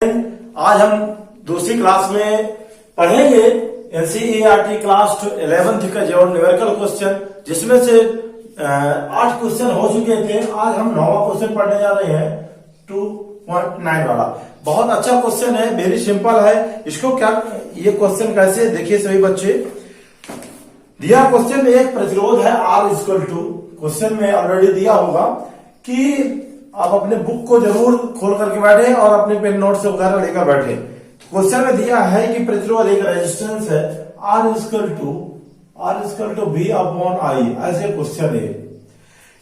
आज हम दूसरी क्लास में पढ़ेंगे एनसीईआरटी क्लास 11th का जो न्यूमेरिकल क्वेश्चन, जिसमें से 8 क्वेश्चन हो चुके थे। आज हम 9वां क्वेश्चन पढ़ने जा रहे हैं 2.9 वाला। बहुत अच्छा क्वेश्चन है, वेरी सिंपल है। इसको क्या, ये क्वेश्चन कैसे देखिए सभी बच्चे। दिया क्वेश्चन में एक प्रतिरोध है R इक्वल टू, क्वेश्चन में ऑलरेडी दिया होगा कि आप अपने बुक को जरूर खोल करके बैठे और अपने पेन नोट्स वगैरह लेकर बैठे। क्वेश्चन में दिया है कि प्रतिरोध एक रेजिस्टेंस है R equal to V upon I, ऐसे क्वेश्चन है।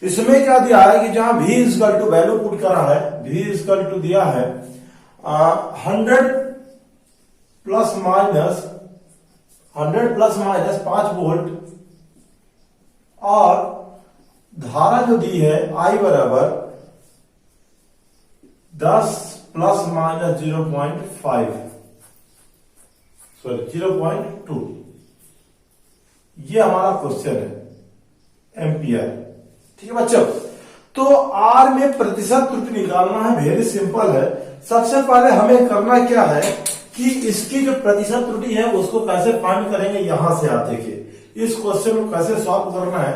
इसमें क्या दिया है कि जहां V equal to value put करा है, V इक्वल टू दिया है 100 प्लस माइनस 5 वोल्ट, और धारा जो दी है I बराबर 10 प्लस माइनस 0.2। ये हमारा क्वेश्चन है, एम्पियर। ठीक है बच्चों, तो R में प्रतिशत त्रुटि निकालना है, वेरी सिंपल है। सबसे पहले हमें करना क्या है कि इसकी जो प्रतिशत त्रुटि है उसको कैसे फाइंड करेंगे, यहां से आप देखिए इस क्वेश्चन को कैसे सॉल्व करना है।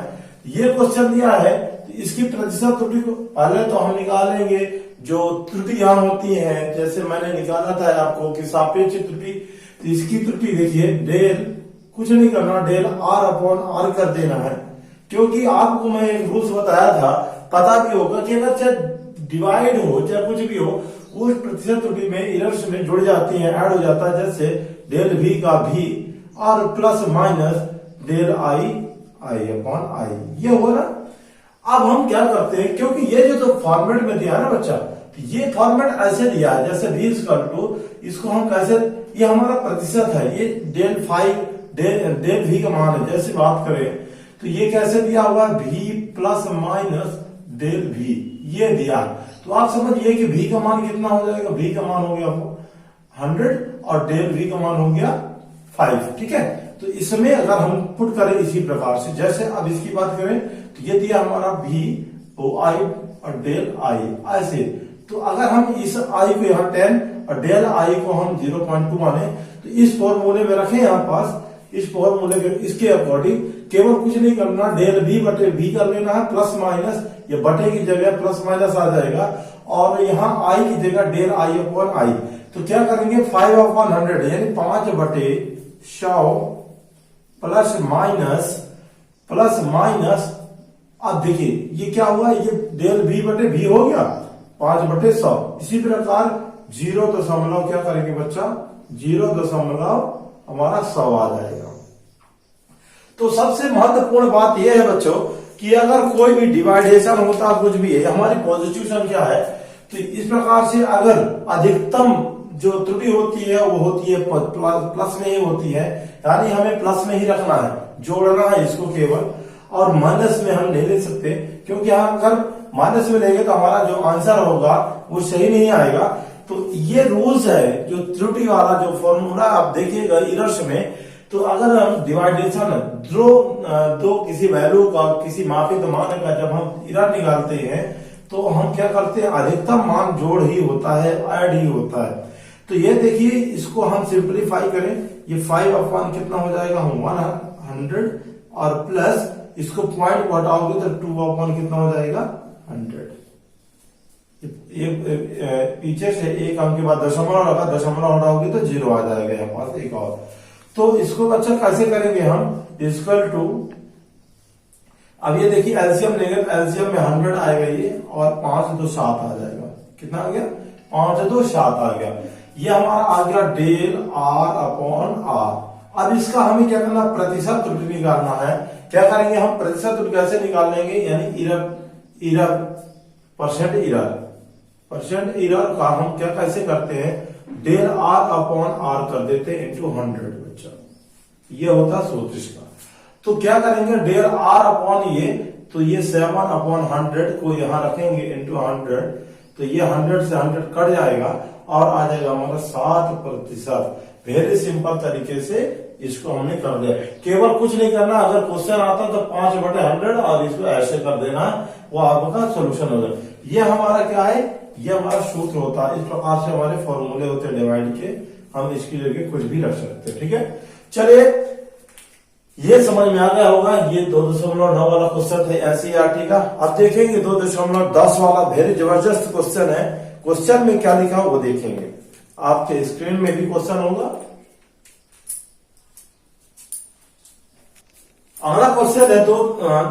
ये क्वेश्चन दिया है, इसकी प्रतिशत त्रुटि को पहले तो हम निकालेंगे जो त्रुटियां होती हैं। जैसे मैंने निकाला था आपको कि सापेक्ष त्रुटि, तो इसकी त्रुटि देखिए डेल, कुछ नहीं करना, डेल R अपॉन R कर देना है। क्योंकि आपको मैं एक रूल्स बताया था, पता भी होगा कि अगर चाहे डिवाइड हो चाहे कुछ भी हो, उस प्रतिशत त्रुटि में इरर्स में जुड़ जाती है, ऐड हो जाता है। जैसे डेल V का V और plus minus del I upon I, ये होगा ना। अब हम क्या करते हैं, क्योंकि ये जो फॉर्मेट में दिया है ना बच्चा, तो ये फॉर्मेट ऐसे दिया है जैसे V इक्वल टू, इसको हम कैसे, ये हमारा प्रतिशत है, ये डेल V का मान है। जैसे बात करें तो ये कैसे दिया हुआ है, V plus minus del V, ये दिया। तो आप समझिए कि V का मान कितना हो जाएगा, V का मान हो गया 100 और डेल V का मान हो गया 5। ठीक है, तो इसमें अगर हम पुट करें इसी प्रकार से, जैसे अब इसकी बात करें तो ये दिया हमारा V I और डेल I ऐसे। तो अगर हम इस I को यहाँ 10 और डेल I को हम 0.2 माने, तो इस फॉर्मूले में रखें यहाँ पास, इस फॉर्मूले के इसके अकॉर्डिंग केवल कुछ नहीं करना, डेल V बटे V कर लेना है, प्लस माइनस, ये बटे की जगह प्लस माइनस आ जाएगा, और यहाँ I की जगह डेल I अपॉन I। तो क्या करेंगे, 5 अपॉन 100 यानी 5 बटे 100 प्लस माइनस। अब देखिए ये क्या हुआ, ये डेल V बटे V हो गया 5 बटे 100। इसी प्रकार 0 क्या करेंगे बच्चा, 0 हमारा 100 आ जाएगा। तो सबसे महत्वपूर्ण बात यह है बच्चों कि अगर कोई भी डिवाइडेशन होता कुछ भी है, हमारी पॉजिटिव संख्या है, तो इस प्रकार से अगर अधिकतम जो त्रुटि होती है वो होती है प्लस में ही होती है, यानी हमें प्लस में ही रखना है, जोड़ना है इसको केवल, और माइनस में हम नहीं ले सकते, क्योंकि हम अगर माइनस में लेंगे तो हमारा जो आंसर होगा वो सही नहीं आएगा। तो ये रूल्स है जो त्रुटि वाला जो फॉर्मूला आप देखिएगा इरर्स में। तो अगर हम डिवाइडेशन दो किसी वैल्यू का, किसी मापित मान का जब हम इरर निकालते हैं तो हम क्या करते हैं, अधिकतम मान जोड़ ही होता है, ऐड ही होता है। तो ये देखिए, इसको हम सिंप्लीफाई करें, ये 5 अपॉन कितना हो जाएगा, 100, और प्लस इसको पॉइंट को हटाओगे तो 2 अपॉन कितना हो जाएगा, 100। पीछे से एक अंक के बाद दशमलव लगा, दशमलव हटाओगे तो 0 आ जाएगा यहाँ पास एक और। तो इसको अच्छा कैसे करेंगे हम, इक्वल टू, अब ये देखिए एलसीएम लेंगे तो एलसीएम में 100 आएगा ये, और 5 2 7 आ जाएगा। कितना आ गया, 5 2 7 आ गया। ये हमारा आ गया डेल R अपॉन R। अब इसका हमें क्या करना, प्रतिशत त्रुटि निकालना है। क्या करेंगे हम, प्रतिशत त्रुटि कैसे निकाल लेंगे, यानी परसेंट इरर का हम क्या कैसे करते हैं, डेल R अपॉन R कर देते हैं इंटू 100 बच्चा, ये होता सूत्र इसका। तो क्या करेंगे, डेल R अपॉन ये, तो ये 7 अपॉन 100 को यहां रखेंगे इंटू 100, तो ये 100 से 100 कट जाएगा और आ जाएगा हमारा 7%। वेरी सिंपल तरीके से इसको हमने कर दिया। केवल कुछ नहीं करना, अगर क्वेश्चन आता तो 5 बटे 100 और इसको ऐसे कर देना, वो आपका सोल्यूशन हो जाए। ये हमारा क्या है, ये हमारा सूत्र होता है। इस प्रकार से हमारे फॉर्मूले होते हैं डिवाइड के, हम इसकी जगह कुछ भी रख सकते हैं। ठीक है, चलिए ये समझ में आ गया होगा। ये 2.9 वाला क्वेश्चन है एनसीईआरटी का। अब देखेंगे 2.10 वाला, वेरी जबरदस्त क्वेश्चन है। क्वेश्चन में क्या लिखा वो देखेंगे, आपके स्क्रीन में भी क्वेश्चन होगा। अगला क्वेश्चन है तो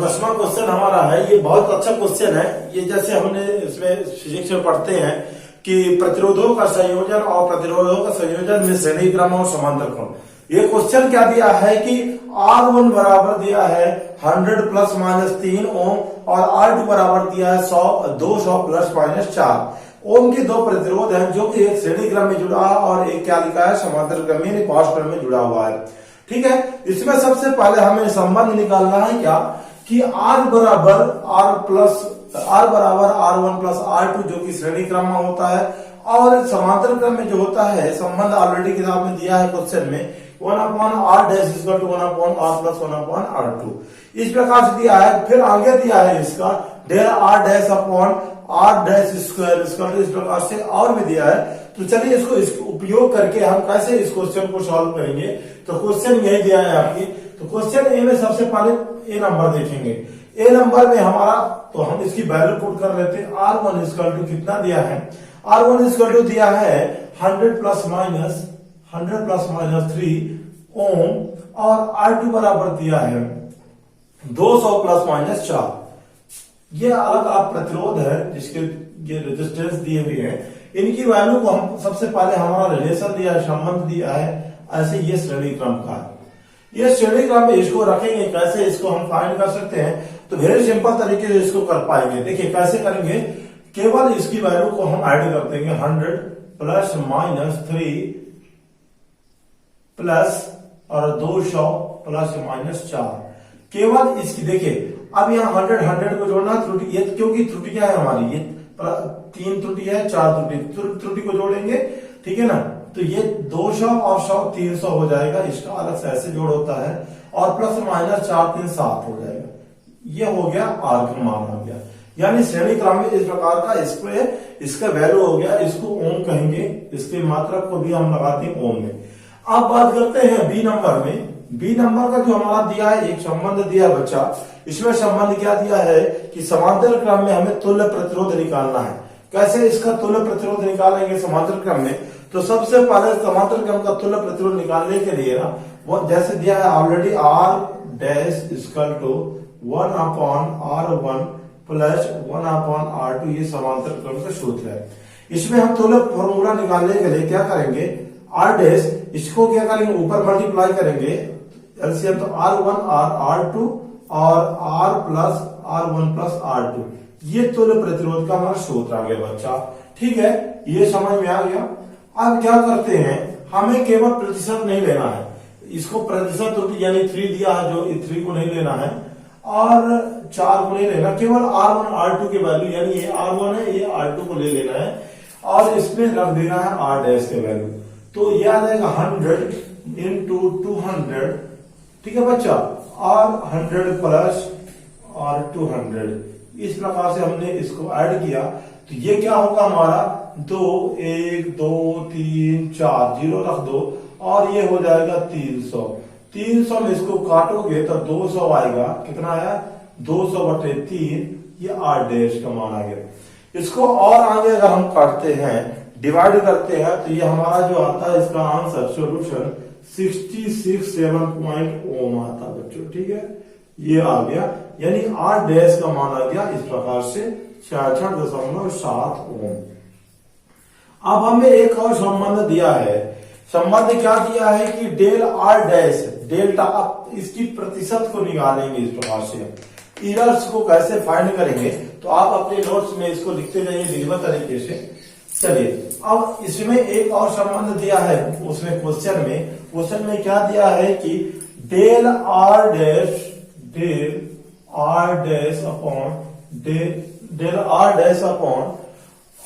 10वां क्वेश्चन हमारा है। ये बहुत अच्छा क्वेश्चन है। ये जैसे हमने इसमें फिजिक्स में पढ़ते हैं कि प्रतिरोधों का संयोजन और प्रतिरोधों का संयोजन में श्रेणी क्रम और समांतर क्रम। ये क्वेश्चन क्या दिया है कि R1 बराबर दिया है 100 प्लस माइनस 3 ओम और R2 बराबर दिया है 200 प्लस माइनस 4 ओम के दो प्रतिरोध हैं जो कि एक श्रेणी क्रम में जुड़ा है और एक क्या लिखा है समांतर क्रम में पार्श्व क्रम में जुड़ा हुआ है। ठीक है, इसमें सबसे पहले हमें संबंध निकालना है क्या कि R बराबर R1 प्लस R2 जो कि श्रेणी क्रम में होता है और समांतर क्रम में जो होता है संबंध ऑलरेडी किताब में दिया है क्वेश्चन में 1/r dash equal to 1/r plus 1/r2 इस प्रकार से दिया है। फिर आगे दिया है इसका del r dash upon r dash square इस प्रकार से और भी दिया है। तो चलिए इसको उपयोग करके हम कैसे इस क्वेश्चन को सॉल्व करेंगे। तो क्वेश्चन यही दिया है आपकी। तो क्वेश्चन ए में सबसे पहले ए नंबर देखेंगे। ए नंबर में हमारा तो हम इसकी वैल्यू पुट कर लेते हैं। R1 इक्वल टू कितना दिया है, R1 इक्वल टू दिया है 100 प्लस माइनस 3 ओम और R2 बराबर दिया है 200 प्लस माइनस 4। ये अलग अलग प्रतिरोध है जिसके ये रेजिस्टेंस दिए हुए हैं। इनकी वैल्यू को हम सबसे पहले हमारा रिलेशन दिया है, संबंध दिया है। ऐसे ये श्रेणी क्रम का है। ये श्रेणी क्रम में इसको रखेंगे कैसे, इसको हम फाइंड कर सकते हैं। तो वेरी सिंपल तरीके से इसको कर पाएंगे। देखिए कैसे करेंगे, केवल इसकी वैल्यू को हम ऐड कर देंगे 100 प्लस माइनस 3 प्लस और 200 प्लस माइनस 4। केवल इसकी देखिए अब यहाँ 100 को जोड़ना त्रुटि, ये क्योंकि त्रुटियां है हमारी, ये 3 त्रुटि है 4 त्रुटि को जोड़ेंगे। ठीक है ना, तो ये 200 और 100 300 हो जाएगा। इसका अलग से ऐसे जोड़ होता है और प्लस माइनस 4 3 7 हो जाएगा। ये हो गया R का मान आ गया, यानी श्रेणी क्रम में इस प्रकार का इसका वैल्यू हो गया। इसको ओम कहेंगे, इसकी मात्रा को भी हम लगाते हैं ओम में। अब बात करते हैं बी नंबर में। बी नंबर का जो हमारा दिया है एक संबंध दिया है बच्चा। इसमें संबंध क्या दिया है कि समांतर क्रम में हमें तुल्य प्रतिरोध निकालना है। कैसे इसका तुल्य प्रतिरोध निकालेंगे समांतर क्रम में, तो सबसे पहले समांतर क्रम का तुल्य प्रतिरोध निकालने के लिए ना वो जैसे दिया है already R dash equal to 1/R1 plus 1/R2 ये समांतर क्रम का सूत्र है। इसमें हम तुल्य फॉर्मूला निकालने के लिए क्या करेंगे, R डैश इसको क्या करेंगे ऊपर मल्टीप्लाई करेंगे एलसीएम, तो R1 R2 और R plus R1 plus R2 ये तुल्य प्रतिरोध का हमारा सूत्र आ गया बच्चा। ठीक है, ये समझ में आ गया। अब क्या करते हैं, हमें केवल प्रतिशत नहीं लेना है, इसको प्रतिशत त्रुटि यानी 3 दिया है जो 3 को नहीं लेना है और 4 को नहीं लेना, केवल R1 R2 की वैल्यू यानी ये R1 है ये R2 को ले लेना है और इसमें रख देना है R डैश के वैल्यू। तो ये आ जाएगा 100 इंटू 200। ठीक है बच्चा, और 100 प्लस और 200 इस प्रकार से हमने इसको ऐड किया। तो ये क्या होगा हमारा 2 1 2 3 4 0 रख दो और ये हो जाएगा 300। 300 में इसको काटोगे तो 200 आएगा। कितना आया 200/3, ये R डैश का मान आ गया। इसको और आगे अगर हम काटते हैं डिवाइड करते हैं तो ये हमारा जो आता है इसका आंसर सोल्यूशन 66.7 ओम आता बच्चों। ठीक है, ये आ गया, यानी R डैश का मान आ गया इस प्रकार से 66.7 ओम। अब हमें एक और संबंध दिया है। संबंध क्या दिया है कि डेल R डैश डेल्टा, अब इसकी प्रतिशत को निकालेंगे इस प्रकार से। एरर्स को कैसे फाइंड करेंगे तो आप अपने नोट्स में इसको लिखते जाइए निर्भर तरीके से। चलिए अब इसमें एक और संबंध दिया है उसमें क्वेश्चन में क्या दिया है कि del R dash upon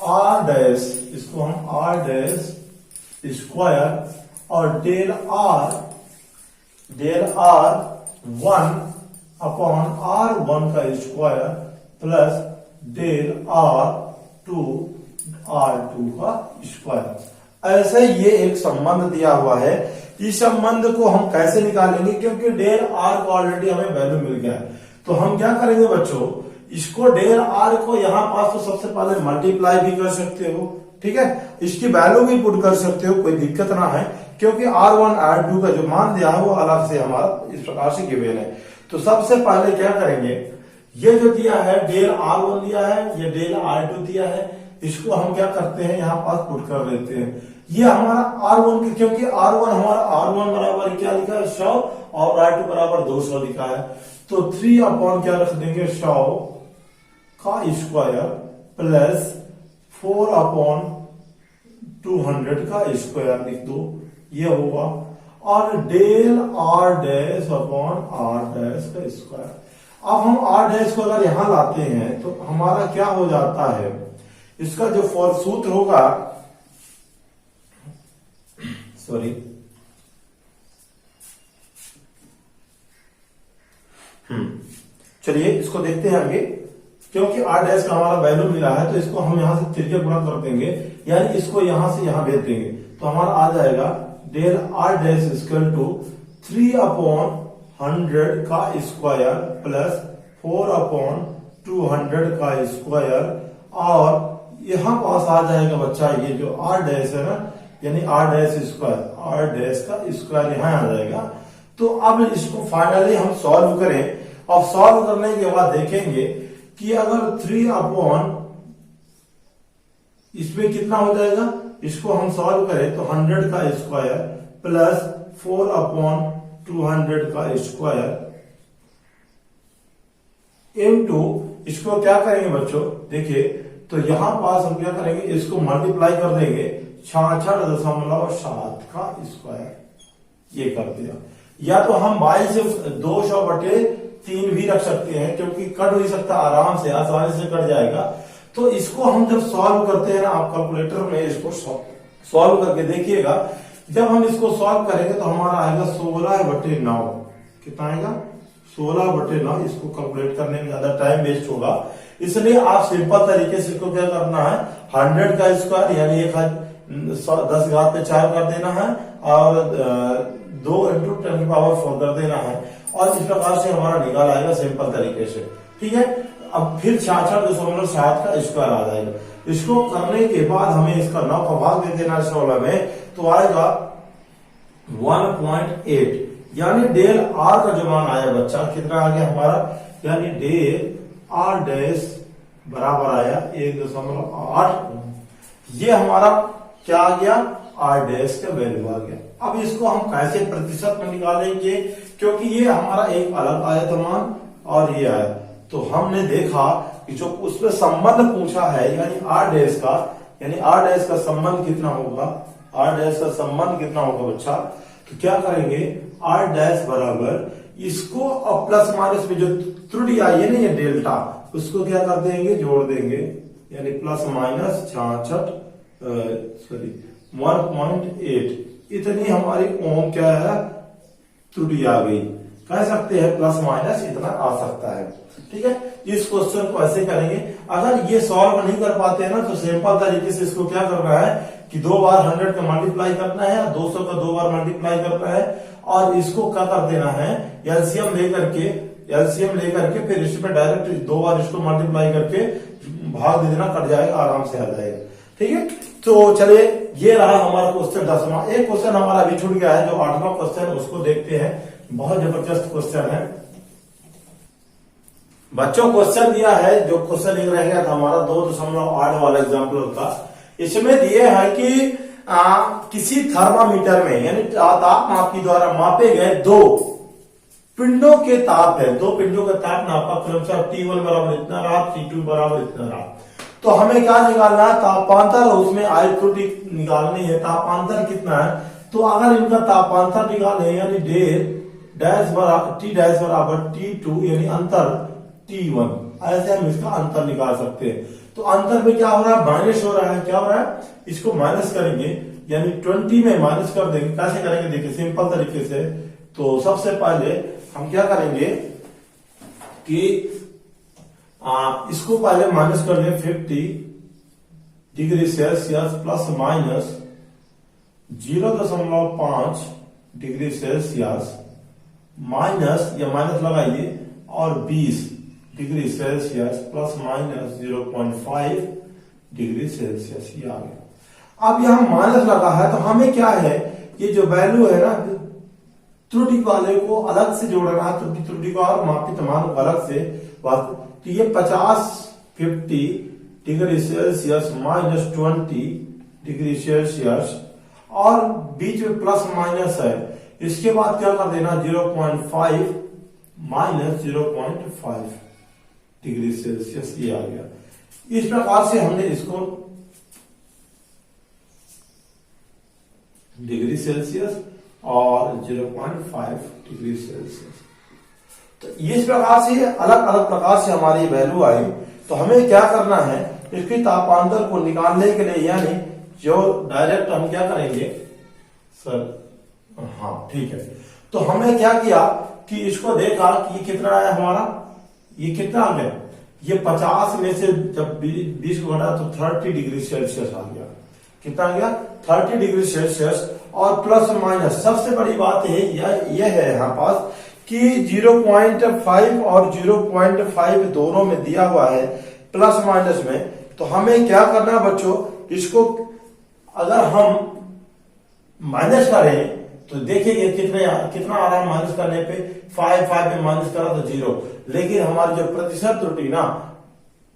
R dash, इसको हम R डैश स्क्वायर और डेल R 1 अपॉन R1 का square plus del R 2 R2 का स्क्वायर। ऐसे ये एक संबंध दिया हुआ है। इस संबंध को हम कैसे निकालेंगे, क्योंकि डेल R को ऑलरेडी हमें वैल्यू मिल गया है, तो हम क्या करेंगे बच्चों, इसको डेल R को यहां पास तो सबसे पहले मल्टीप्लाई भी कर सकते हो, ठीक है, इसकी वैल्यू भी पुट कर सकते हो, कोई दिक्कत ना है, क्योंकि R1 R2 का जो मान दिया है वो अलग से हमारा इस प्रकार से गिवन है। तो सबसे पहले क्या करेंगे, ये जो दिया है डेल R1 दिया है, ये डेल R2 दिया है, इसको हम क्या करते हैं यहाँ पास पुट कर देते हैं। ये हमारा R1 की, क्योंकि R1 हमारा R1 बराबर क्या लिखा है 100 और R2 बराबर 200 लिखा है, तो 3 अपॉन क्या रख देंगे 100 का स्क्वायर प्लस 4 अपॉन 200 का स्क्वायर लिख दो, ये होगा, और del R dash upon R dash का स्क्वायर। अब हम R डैश को अगर यहां लाते हैं तो हमारा क्या हो जाता है, इसका जो फॉर सूत्र होगा, सॉरी चलिए इसको देखते हैं आगे, क्योंकि R डैश का हमारा वैल्यू मिला है तो इसको हम यहां से तिरके गुणा कर देंगे, यानी इसको यहां से यहां भेज देंगे, तो हमारा आ जाएगा del R dash equal to 3 upon 100 का स्क्वायर प्लस 4 अपॉन 200 का स्क्वायर, और यहां पास आ जाएगा बच्चा ये जो R डैश है ना, यानी R dash square, R dash का स्क्वायर यहां आ जाएगा। तो अब इसको फाइनली हम सॉल्व करें, और सॉल्व करने के बाद देखेंगे कि अगर 3 अपॉन इसमें कितना हो जाएगा, इसको हम सॉल्व करें तो 100 का स्क्वायर प्लस 4 अपॉन 200 का स्क्वायर इनटू, इसको क्या करेंगे बच्चों, देखिए तो यहां पास हम क्या करेंगे, इसको मल्टीप्लाई कर देंगे 66.7 का स्क्वायर, ये कर दिया। या तो हम 22/3 भी रख सकते हैं, क्योंकि कट नहीं सकता, आराम से आसानी से कट जाएगा। तो इसको हम जब सॉल्व करते हैं ना, आप कैलकुलेटर में इसको सॉल्व करके देखिएगा, जब हम इसको सॉल्व करेंगे तो हमारा आएगा 16/9। कितना आएगा 16/9। इसको कैलकुलेट करने में ज्यादा टाइम वेस्ट होगा, इसलिए आप सिंपल तरीके से इसको क्या करना है, 100 का स्क्वायर यानी 10⁴ कर देना है, और 2 × 10⁴ कर देना है, और इस प्रकार से हमारा निकाल आएगा सिंपल तरीके से, ठीक है। अब फिर 66.7 का स्क्वायर आ जाएगा। इसको करने के बाद हमें इसका 9 का भाग दे देना 16 में, तो आएगा 1.8, यानी डेल R का जो मान आया बच्चा, कितना आ गया हमारा, यानी डेल R डैश बराबर आया 1.8। ये हमारा क्या आ गया, R डैश का वैल्यू आ गया। अब इसको हम कैसे प्रतिशत में निकालेंगे, क्योंकि ये हमारा एक अलग आया था मान, और ये आया, तो हमने देखा कि जो उसमें संबंध पूछा है, यानी R डैश का, यानी R डैश का संबंध कितना होगा, R डैश का संबंध कितना होगा बच्चा, तो क्या करेंगे, R डैश बराबर इसको अब प्लस माइनस में जो त्रुटि आई है ना, ये डेल्टा, उसको क्या कर देंगे, जोड़ देंगे, यानी प्लस माइनस 1.8, इतनी हमारी ओम क्या है, त्रुटि आ गई, कह सकते हैं प्लस माइनस इतना आ सकता है, ठीक है। इस क्वेश्चन को ऐसे करेंगे। अगर ये सॉल्व नहीं कर पाते हैं ना, तो सिंपल तरीके से इसको क्या करना है कि 2 बार 100 का मल्टीप्लाई करना है, 200 का 2 बार मल्टीप्लाई करना है, और इसको क्या कर देना है, एलसीएम लेकर के फिर इसमें डायरेक्ट 2 बार इसको मल्टीप्लाई करके भाग दे देना, कट जाएगा, आराम से आ जाएगा, ठीक है। तो चलिए, ये रहा हमारा क्वेश्चन 10वां। एक क्वेश्चन हमारा अभी छूट गया है, जो 8वां क्वेश्चन है, उसको देखते हैं। बहुत जबरदस्त क्वेश्चन है बच्चों। क्वेश्चन दिया है, जो क्वेश्चन एक रह गया था हमारा 2.8 वाला एग्जाम्पल का, इसमें दिए है कि किसी थर्मामीटर में, यानी तापमाप के द्वारा मापे गए 2 पिंडों के ताप है, 2 पिंडों का ताप नापा, क्रमशः T1 बराबर इतना रहा, T2 बराबर इतना रहा। तो हमें क्या निकालना है, तापांतर, उसमें आई त्रुटि निकालनी है, तापांतर कितना है। तो अगर इनका तापांतर निकाले, यानी डेल डैश बराबर T डैश बराबर T2, यानी अंतर T1, ऐसे हम इसका अंतर निकाल सकते हैं। तो अंतर में क्या हो रहा है, माइनस हो रहा है, क्या हो रहा है, इसको माइनस करेंगे, यानी 20 में माइनस कर देंगे। कैसे करेंगे, देखिए सिंपल तरीके से। तो सबसे पहले हम क्या करेंगे कि इसको पहले माइनस कर दें 50 degree Celsius plus minus 0.5 degree Celsius minus, या माइनस लगाइए, और 20 degree Celsius plus minus 0.5 degree Celsius, ये आ गया। अब यहां माइनस लगा है तो हमें क्या है, ये जो वैल्यू है ना, त्रुटि वाले को अलग से जोड़ना है, त्रुटि को और मापित मान को अलग से। तो ये 50 degree Celsius minus 20 degree Celsius, और बीच में प्लस माइनस है, इसके बाद क्या कर देना 0.5 माइनस 0.5 डिग्री सेल्सियस, ये आ गया। इस प्रकार से हमने इसको डिग्री सेल्सियस और 0.5 डिग्री सेल्सियस, तो इस प्रकार से अलग अलग प्रकार से हमारी वैल्यू आई। तो हमें क्या करना है, इसकी तापांतर को निकालने के लिए, यानी जो डायरेक्ट हम क्या करेंगे सर, हाँ ठीक है। तो हमने क्या किया कि इसको देखा कि ये कितना आया हमारा, ये कितना आ गया, ये 50 में से जब 20 को घटा तो 30 डिग्री सेल्सियस आ गया। कितना आ गया 30 डिग्री सेल्सियस, और प्लस माइनस सबसे बड़ी बात है यह है यहाँ पास कि 0.5 और 0.5 दोनों में दिया हुआ है प्लस माइनस में। तो हमें क्या करना है बच्चों, इसको अगर हम माइनस करें तो देखिए कितना आ रहा है माइनस करने पे, 5 में माइनस करा तो 0, लेकिन हमारी जो प्रतिशत त्रुटि ना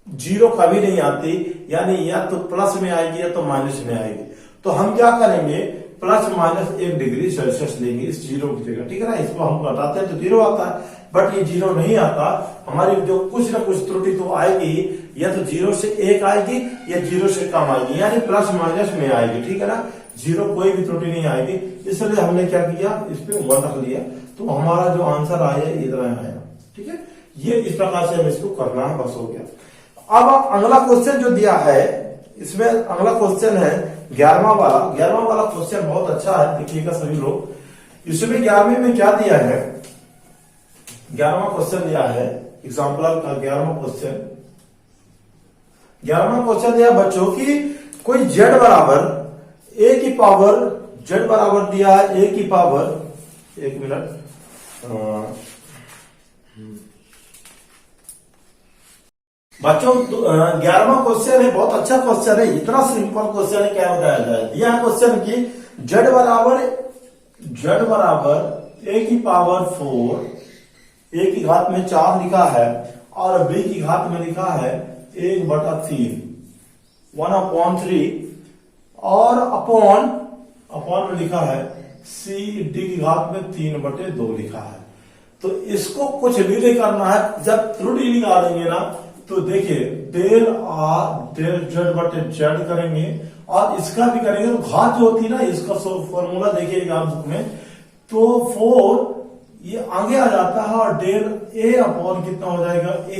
0 कभी नहीं आती, यानी या तो प्लस में आएगी या तो माइनस में आएगी। तो हम क्या करेंगे, प्लस माइनस 1 डिग्री सेल्सियस लेंगे इस 0 की जगह, ठीक है ना। इसको हम घटाते हैं तो 0 आता है, बट ये 0 नहीं आता। हमारी जो कुछ ना कुछ त्रुटि तो आएगी, या तो 0 से 1 आएगी या 0 से कम आएगी, यानी प्लस माइनस में आएगी, ठीक है ना। 0 कोई भी त्रुटि नहीं आएगी, इसलिए हमने क्या किया, इस पे 1 रख लिया, तो हमारा जो आंसर आया इतना आया, ठीक है। ये इस प्रकार से हमें इसको करना है, बस हो गया। अब अगला क्वेश्चन जो दिया है, इसमें अगला क्वेश्चन है 11वां वाला। 11वां वाला क्वेश्चन बहुत अच्छा है, देखिएगा सभी लोग। इसमें 11वें में क्या दिया है, 11वां क्वेश्चन दिया है एग्जाम्पल का 11वां क्वेश्चन। 11वां क्वेश्चन दिया बच्चों की कोई z बराबर a की पावर, z बराबर दिया है a की पावर, एक मिनट, बच्चों 11वां क्वेश्चन है, बहुत अच्छा क्वेश्चन है, इतना सिंपल क्वेश्चन है, क्या बताया जाए। यह क्वेश्चन की z बराबर a की पावर 4, a की घात में 4 लिखा है, और b की घात में लिखा है 1/3, 1/3, और अपॉन में लिखा है c d की घात में 3/2 लिखा है। तो इसको कुछ भी नहीं करना है, जब त्रुटि निकालेंगे ना तो देखिए डेल z/z करेंगे, और इसका भी करेंगे तो घात जो होती है ना, इसका फॉर्मूला देखिएगा आप बुक में, तो 4 ये आगे आ जाता है, और डेल a अपॉन कितना हो जाएगा a,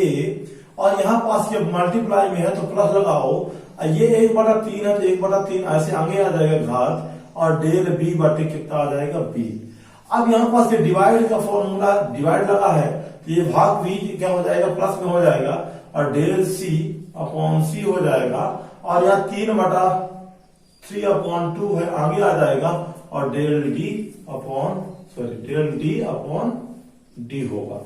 और यहाँ पास ये मल्टीप्लाई में है तो प्लस लगाओ, ये 1/3 है तो 1/3 ऐसे आगे आ जाएगा घात, और डेल b बटे कितना आ जाएगा b। अब यहाँ पास ये डिवाइड का फॉर्मूला, डिवाइड लगा है तो ये भाग b क्या हो जाएगा, प्लस में हो जाएगा, और डेल c अपॉन c हो जाएगा, और यहाँ 3/3/2 है आगे आ जाएगा, और डेल d अपॉन d होगा।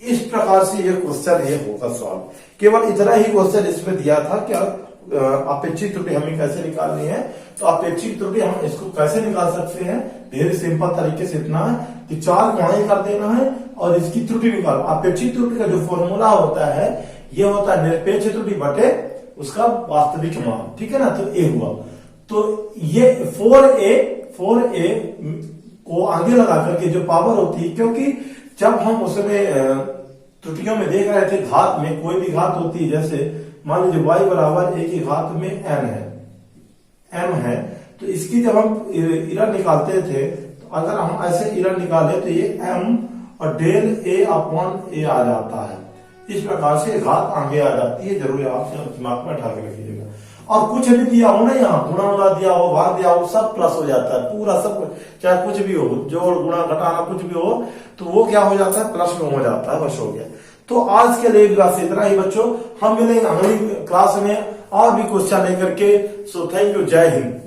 इस प्रकार से ये क्वेश्चन ये होगा सॉल्व। केवल इतना ही क्वेश्चन इसमें दिया था कि अपेक्षित त्रुटि हमें कैसे निकालनी है। तो अपेक्षित त्रुटि हम इसको कैसे निकाल सकते हैं, ढेर सिंपल तरीके से इतना है कि 4 गुणा कर देना है और इसकी त्रुटि निकाल। अपेक्षित त्रुटि का जो फॉर्मूला होता है ये होता है निरपेक्ष त्रुटि बटे उसका वास्तविक मान, ठीक है ना। तो ए हुआ, तो ये 4a को आगे लगा करके जो पावर होती है, क्योंकि जब हम उसमें त्रुटियों में देख रहे थे घात में कोई भी घात होती है, जैसे मान लीजिए y बराबर a की घात में m है, तो इसकी जब हम इरर निकालते थे, तो अगर हम ऐसे इरर निकाले तो ये m और डेल a अपॉन a आ जाता है। इस प्रकार से घात आगे आ जाती है, जरूर आप दिमाग में ढाल के रखिएगा। और कुछ भी दिया हो ना, यहाँ गुणा उड़ा दिया हो, भाग दिया हो, सब प्लस हो जाता है, पूरा सब कुछ, चाहे कुछ भी हो, जोड़ गुणा घटाना कुछ भी हो, तो वो क्या हो जाता है, प्लस में हो जाता है, बस हो गया। तो आज के लिए क्लास इतना ही बच्चों, हम मिलेंगे अगली क्लास में और भी क्वेश्चन लेकर के। सो थैंक यू, जय हिंद।